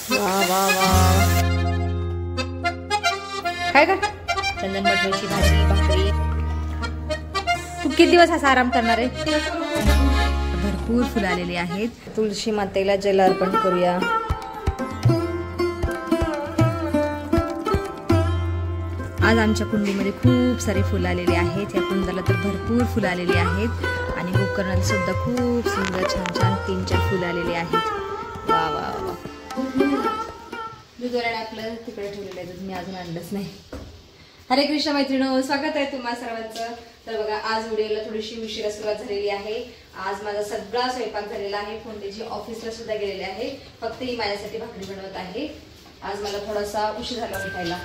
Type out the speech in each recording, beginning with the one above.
वा वा वा, काय का चंदन बटव्याची भाजी भाकरी. तू किती दिवस असा आराम करणार आहे? भरपूर फुलं आलेली आहेत. तुळशी मातेला जल अर्पण करूया. आज आमच्या कुंडीमध्ये खूप सारे फुलं आलेली आहेत. या कुंडाला तर भरपूर फुलं आलेली आहेत आणि गोकर्णाला सुद्धा खूप सुंदर छान छान 3-4 फुलं आलेली आहेत. वा वा वा. दूध आपलं तिकडे ठेवलेलं आहे, मी अजून आणलंच नाही. हरे कृष्ण मैत्रिणो, स्वागत आहे तुम्हा सर्वांचं. तर बघा, आज व्हिडिओला थोडीशी उशिरा सुरुवात झालेली आहे. आज माझा सगळा स्वयंपाक झालेला आहे. फोंडेजी ऑफिसला सुद्धा गेलेले आहे. फक्त ही माझ्यासाठी भाकरी बनवत आहे. आज मला थोडासा उशीर झाला उठायला.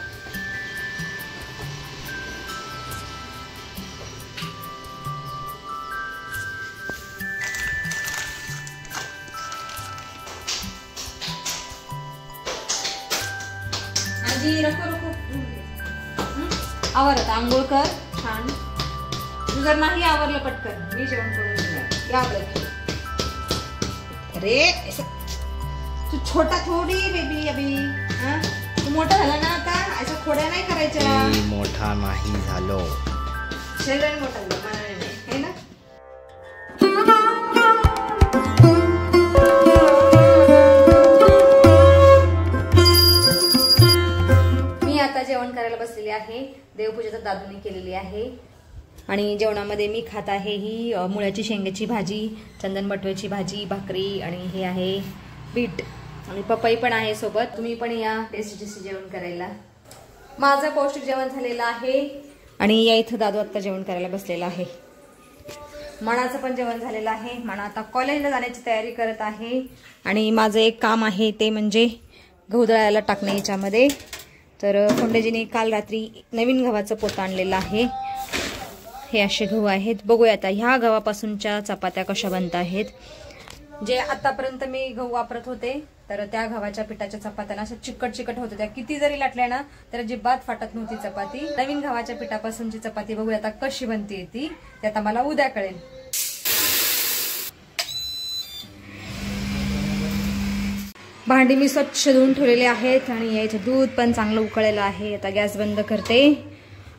आवर आता, आंघोळ कर छान. तू जर नाही आवरलं पटकन मी जेवण करून या. अरे तू छोटा थोडी बेबी अभी, तू मोठा झाला ना आता. असं खोड्या नाही करायच्या. मोठा नाही झालो, शरीर मोठा झालं मनाने नाही, है ना. जेवण करायला बसलेली आहे. देवपूजा तर दादूने केलेली आहे आणि जेवणामध्ये मी खात आहे ही मुळ्याची शेंगाची भाजी, चंदन बटव्याची भाजी भाकरी आणि हे आहे बीट आणि पपई पण आहे सोबत. तुम्ही पण या टेस्टी जेवण करायला. माझं पौष्टिक जेवण झालेलं आहे आणि या इथं दादू आता जेवण करायला बसलेला आहे. मनाचं पण जेवण झालेलं आहे. मना आता कॉलेजला जाण्याची तयारी करत आहे आणि माझं एक काम आहे ते म्हणजे गहू दळायला टाकणे याच्यामध्ये. तर फोंडेजीने काल रात्री नवीन गव्हाचं पोतं आणलेलं आहे. हे असे गहू आहेत. बघूया आता ह्या गव्हापासूनच्या चपात्या कशा बनत आहेत. जे आतापर्यंत मी गहू वापरत होते तर त्या गव्हाच्या पिठाच्या चपात्या अशा चिकट होत्या. त्या किती जरी लाटल्या ना तर अजिबात फाटत नव्हती चपाती. नवीन गव्हाच्या पिठापासूनची चपाती बघूया आता कशी बनते ती. ते आता मला उद्या कळेल. भांडी मी स्वच्छ धुवून ठेवलेले आहेत आणि याचं दूध पण चांगलं उकळलेलं आहे. आता गॅस बंद करते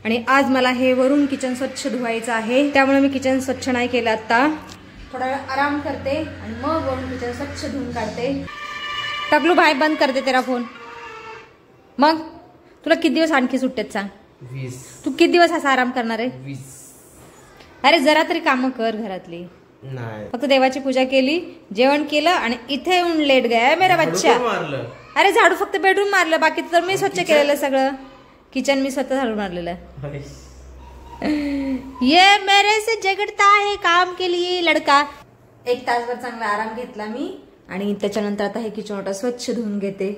आणि आज मला हे वरून किचन स्वच्छ धुवायचं आहे. त्यामुळे मी किचन स्वच्छ नाही केलं. आता थोडा वेळ आराम करते आणि मग वरून किचन स्वच्छ धुवून काढते. टकलू भाई बंद करते तेरा फोन. मग तुला किती दिवस आणखी सुट्टेत सांग? 20. तू किती दिवस असा आराम करणार आहे? 20. अरे जरा तरी कामं कर घरातली. नाही, फक्त देवाची पूजा केली, जेवण केलं आणि इथे येऊन लेट गया मेरा बच्चा. अरे झाडू फक्त बेडरूम मारलं, बाकी तर मी स्वच्छ केलेलं सगळं. किचन मी स्वतः झाडू मारलेलं. ये मेरे से झगड़ता है काम के लिए लड़का. 1 तासभर चांगला आराम घेतला मी आणि त्याच्यानंतर आता हे किचन ओटा स्वच्छ धुवून घेते.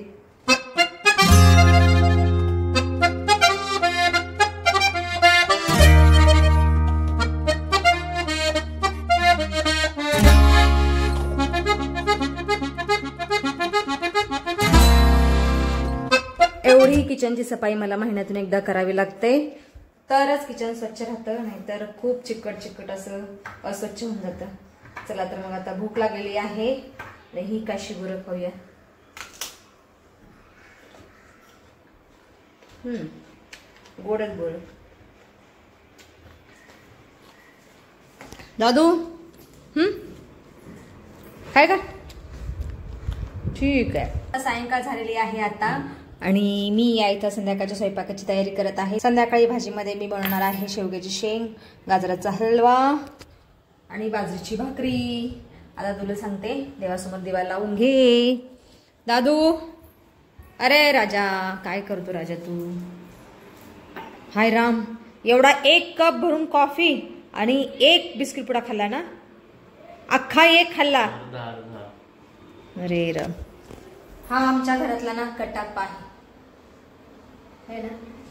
एवढी किचनची सफाई मला महिन्यातून एकदा करावी लागते तरच किचन स्वच्छ राहतं, नाहीतर खूप चिकट असं अस्वच्छ होऊन जातं. चला तर मग आता भूक लागलेली आहे आणि ही काशी गुरं खाऊया. गोडच गोड. दादू काय का? ठीक आहे. सायंकाळ झालेली आहे आता आणि मी या इथं संध्याकाळच्या स्वयंपाकाची तयारी करत आहे. संध्याकाळी भाजीमध्ये मी बनवणार आहे शेवग्याची शेंग, गाजराचा हलवा आणि बाजरीची भाकरी. आता तुला सांगते, देवासमोर दिवा लावून घे. दादू, अरे राजा काय करतो राजा तू? हाय राम, एवढा 1 कप भरून कॉफी आणि 1 बिस्किट पुडा खाल्ला ना? अख्खा 1 खाल्ला. अरे राम, हा आमच्या घरातला ना कटाप्पा है ना.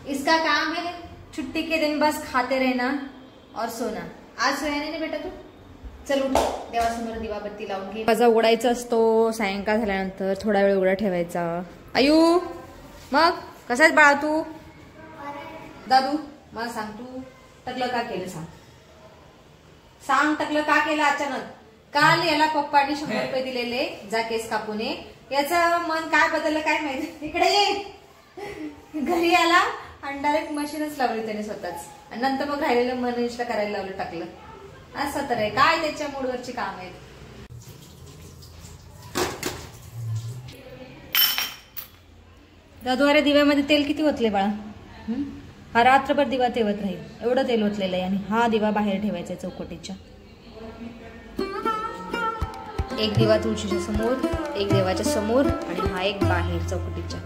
इसका काम है छुट्टी के दिन बस खाते रहना और सोना. आज सोया नाही बेटा तू? चल उठ, देवासमोर दिवाबत्ती लावून घे. माझा उघडायचा असतो सायंकाळ झाल्यानंतर, थोडा वेळ उघडा ठेवायचा. आयु मग कसा आहेस बाळा तू? दादू मला सांग, तू टकलं का केलं? सांग टकलं का केलं अचानक? काल याला पप्पांनी 100 रुपये दिलेले जा केस कापूने, याचं मन काय बदललं काय माहिती. इकडे ये. घरी आला आणि डायरेक्ट मशीनच लावली त्याने स्वतःच आणि नंतर मग राहिलेलं मन इन्स्टा करायला लावलं टाकलं. असं तर आहे काय त्याच्या मूडवरची काम आहेत. दादू अरे दिव्यामध्ये तेल किती ओतले बाळा. हा रात्रभर दिवा तेवत राहील एवढं तेल ओतलेलं आहे आणि हा दिवा बाहेर ठेवायचा चौकटीच्या. एक दिवा तुळशीच्या समोर, एक देवाच्या समोर आणि हा एक बाहेर चौकटीच्या.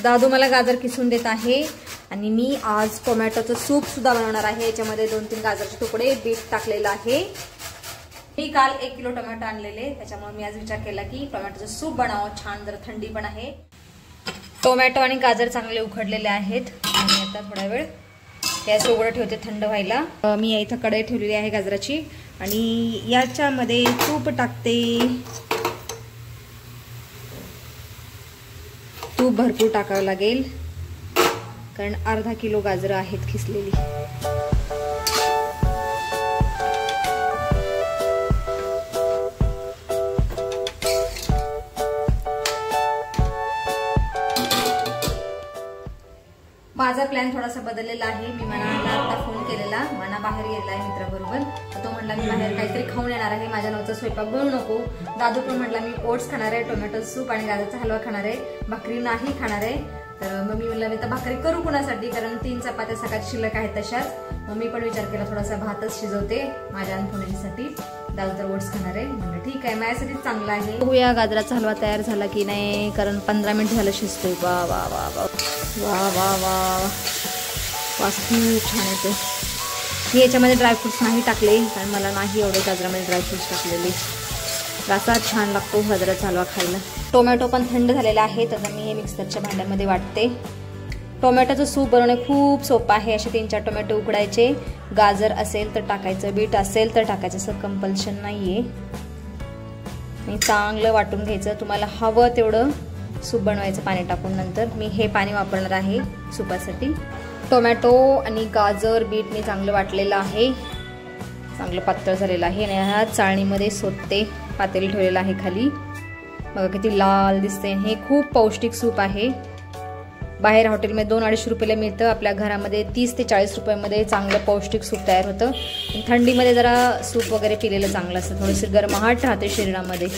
दादू मला गाजर किसून देत आहे आणि मी आज टोमॅटोचं सूप सुद्धा बनवणार आहे. याच्यामध्ये 2-3 गाजरचे तुकडे, बीट टाकलेलं आहे. मी काल 1 किलो टोमॅटो आणलेले, त्याच्यामुळे मी आज विचार केला की टोमॅटोचं सूप बनावं. छान, जरा थंडी पण आहे. टोमॅटो आणि गाजर चांगले उकडलेले आहेत आणि आता थोडा वेळ गॅस उघडं ठेवते थंड व्हायला. मी इथं कढई ठेवलेली आहे गाजराची आणि याच्यामध्ये तूप टाकते. तूप भरपूर टाकावं लागेल कारण अर्धा किलो गाजरं आहेत खिसलेली. माझा प्लॅन थोडासा बदललेला आहे. मी मनाला आता फोन केलेला, मना बाहेर गेलाय मित्राबरोबर. तो म्हणला मी बाहेर काहीतरी खाऊन येणार आहे, माझ्या नावचा स्वयंपाक बनवू नको. दादू पण म्हटला मी ओट्स खाणार आहे, टोमॅटो सूप आणि गाजरचा हलवा खाणार आहे, भाकरी नाही खाणार आहे. तर मग मी म्हणलं मी तर भाकरी करू कुणासाठी, कारण 3 चपात्या सकाळची शिल्लक आहेत तशाच. मग मी पण विचार केला थोडासा भातच शिजवते माझ्या आणि पुण्यासाठी. दादू तर ओट्स खाणार आहे. म्हणलं ठीक आहे, माझ्यासाठी चांगला आहे. बघूया गाजराचा हलवा तयार झाला की नाही, कारण 15 मिनिट झालं शिजतोय. वा वा वा वा वा वा वा, वास खूप छान येतो. मी याच्यामध्ये ड्रायफ्रुट्स नाही टाकले कारण मला नाही एवढे गाजरामध्ये ड्रायफ्रुट्स टाकलेले. रसा छान लागतो गाजराचा हलवा खायला. टोमॅटो पण थंड झालेला आहे, तर मी हे मिक्सरच्या भांड्यामध्ये वाटते. टोमॅटोचं सूप बनवणे खूप सोपं आहे. असे 3-4 टोमॅटो उकडायचे, गाजर असेल तर टाकायचं, बीट असेल तर टाकायचं, असं कंपल्शन नाहीये. आणि चांगलं वाटून घ्यायचं. तुम्हाला हवं तेवढं सूप बनवायचं पाणी टाकून. नंतर मी हे पाणी वापरणार आहे सुपासाठी. टोमॅटो आणि गाजर, बीट मी चांगलं वाटलेलं आहे, चांगलं पातळ झालेलं आहे. आणि ह्या चाळणीमध्ये सोते पातेली ठेवलेलं आहे खाली. बघा किती लाल दिसते. हे खूप पौष्टिक सूप आहे. बाहेर हॉटेलमध्ये 2-250 रुपयाला मिळतं. आपल्या घरामध्ये 30 ते 40 रुपयामध्ये चांगलं पौष्टिक सूप तयार होतं. थंडीमध्ये जरा सूप वगैरे पिलेलं चांगलं असतं, थोडीशी गरमाहट राहते शरीरामध्ये.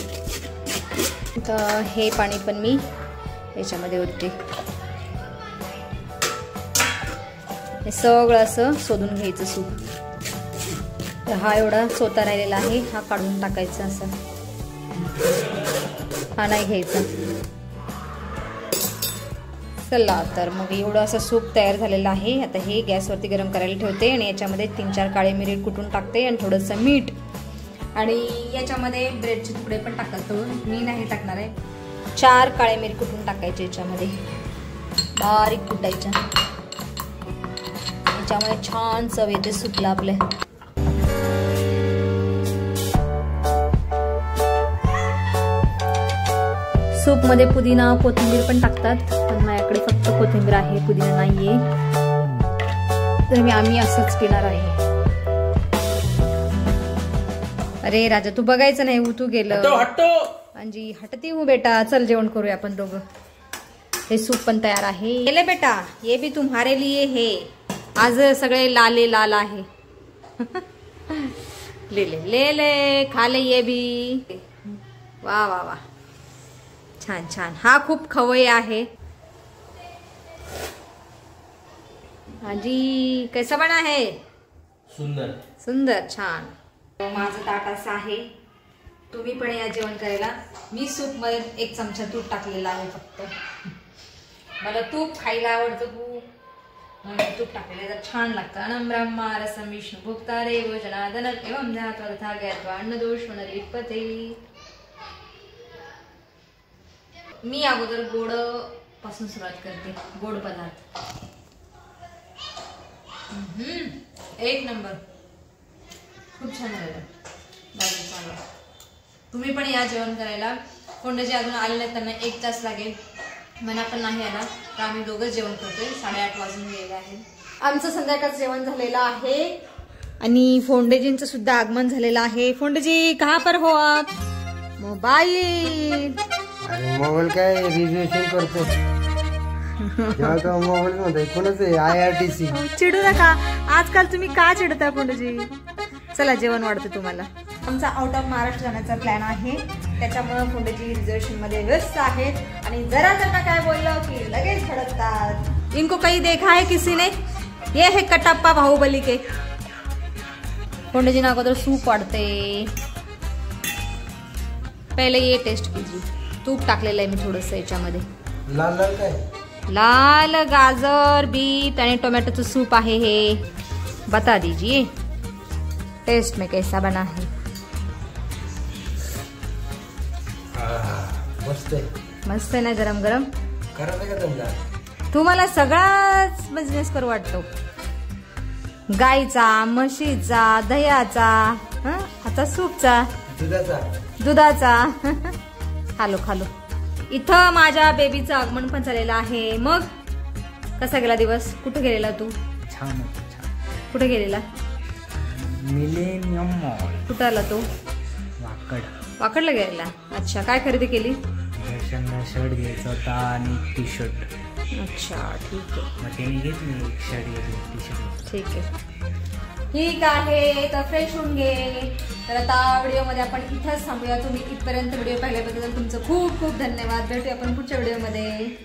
तर हे पाणी पण मी याच्यामध्ये ओतते. हे सगळं असं शोधून घ्यायचं सूप. तर हा एवढा सोता राहिलेला आहे, हा काढून टाकायचा. असं हा नाही घ्यायचा. चला तर मग एवढं असं सूप तयार झालेलं आहे. आता हे गॅसवरती गरम करायला ठेवते आणि याच्यामध्ये 3-4 काळे मिरी कुटून टाकते आणि थोडंसं मीठ. आणि याच्यामध्ये ब्रेडचे तुकडे पण टाकतो, मी नाही टाकणार आहे. 4 काळे मिरी कुटून टाकायचे याच्यामध्ये, बारीक कुटायच्या. याच्यामध्ये छान चव येते सूपला आपल्या. सूप मध्ये पुदिना, कोथिंबीर पण टाकतात, पण माझ्याकडे फक्त कोथिंबीर आहे, पुदिना नाहीये. तर आम्ही असंच पिणार आहे. अरे राजा तू बघायचं नाही, तू गेलं. अंजी हटती हूँ बेटा, चल जेवण करूया आपण दोघं. हे सूप पण तयार आहे. गेले बेटा, ये भी तुम्हारे लिए है. आज सगळे लाले लाल आहे. ले ले ले ले, खा ले ये भी. वा वा वा, छान छान. हा खूप खवय्ये आहे. आजी कैसा बना है? सुंदर सुंदर, छान. माझं ताट असं आहे. तुम्ही पण या जेवण करायला. मी सूप मध्ये 1 चमचा तूप टाकलेला आहे फक्त. मला तूप खायला आवडतं खूप, म्हणून तूप टाकलेलं तर छान लागतं. अनम ब्रह्मा रसम विष्णू भुक्ता देव जनार्दन एवं ध्यात्वा तथा ज्ञात्वा अन्नदोष मनलिप्यते. मी अगोदर गोड पासून सुरुवात करते, गोड पदार्थ. एक नंबर, खूप छान झालेलं. तुम्ही पण या जेवण करायला. कोंडे जे अजून आले नाहीत त्यांना 1 तास लागेल. मना पण नाही आला तर आम्ही दोघंच जेवण करतोय. 8:30 वाजून गेलेले आहे. आमचं संध्याकाळचं जेवण झालेलं आहे आणि फोंडेजींचं सुद्धा आगमन झालेलं आहे. फोंडेजी कहाँ पर हो आप? मोबाईल. अरे मोबाईल काय रिझर्वेशन करतो. मोबाईल मध्ये कोणाच आहे? IRTC. चिडू नका. आजकाल तुम्ही का चिडताय फोंडेजी? चला जेवण वाढतं तुम्हाला. आमचा आउट ऑफ महाराष्ट्र जाण्याचा प्लॅन आहे. त्याच्यामुळे फोंडेजी रिझर्वेशन मध्ये व्यस्त आहेत आणि जरा त्यांना काय बोललं की लगेच भडकतात. इनको कहीं देखा है किसी ने? ये है कटप्पा बाहुबली के. फोंडेजी ना अगोदर सूप वाढते. पहिले ये टेस्ट कीजिए. तूप टाकलेलं आहे मी थोडंसं याच्यामध्ये. लाल लाल काय? लाल गाजर, बीट आणि टोमॅटोचं सूप आहे हे. बता दीजिए टेस्ट में कैसा बना है. मस्त आहे. मस्त आहे ना. गरम गरम करायचं का तुमचा? तुम्हाला सगळाच बिझनेस करू वाटतो. गाईचा, म्हशीचा, दह्याचा, आता सूपचा, दुधाचा. खालो खालो. इथं माझ्या बेबीचं आगमन पण झालेलं आहे. मग कसा गेला दिवस? कुठे गेलेला तू? छान. कुठे गेलेला? Millennium mall. कुठं आला तो? वाकडला गेलेला. अच्छा, काय खरेदी केली? दर्शनला शर्ट घ्यायचा होता आणि टी-शर्ट. अच्छा ठीक आहे. मग त्याने घेतली एक शर्ट घेतली, टी-शर्ट. ठीक आहे. तर फ्रेश होऊन घे. तर आता व्हिडिओमध्ये आपण इथंच थांबूया. तुम्ही इथपर्यंत व्हिडिओ पाहिल्याबद्दल तुमचं खूप खूप धन्यवाद. भेटूया आपण पुढच्या व्हिडिओमध्ये.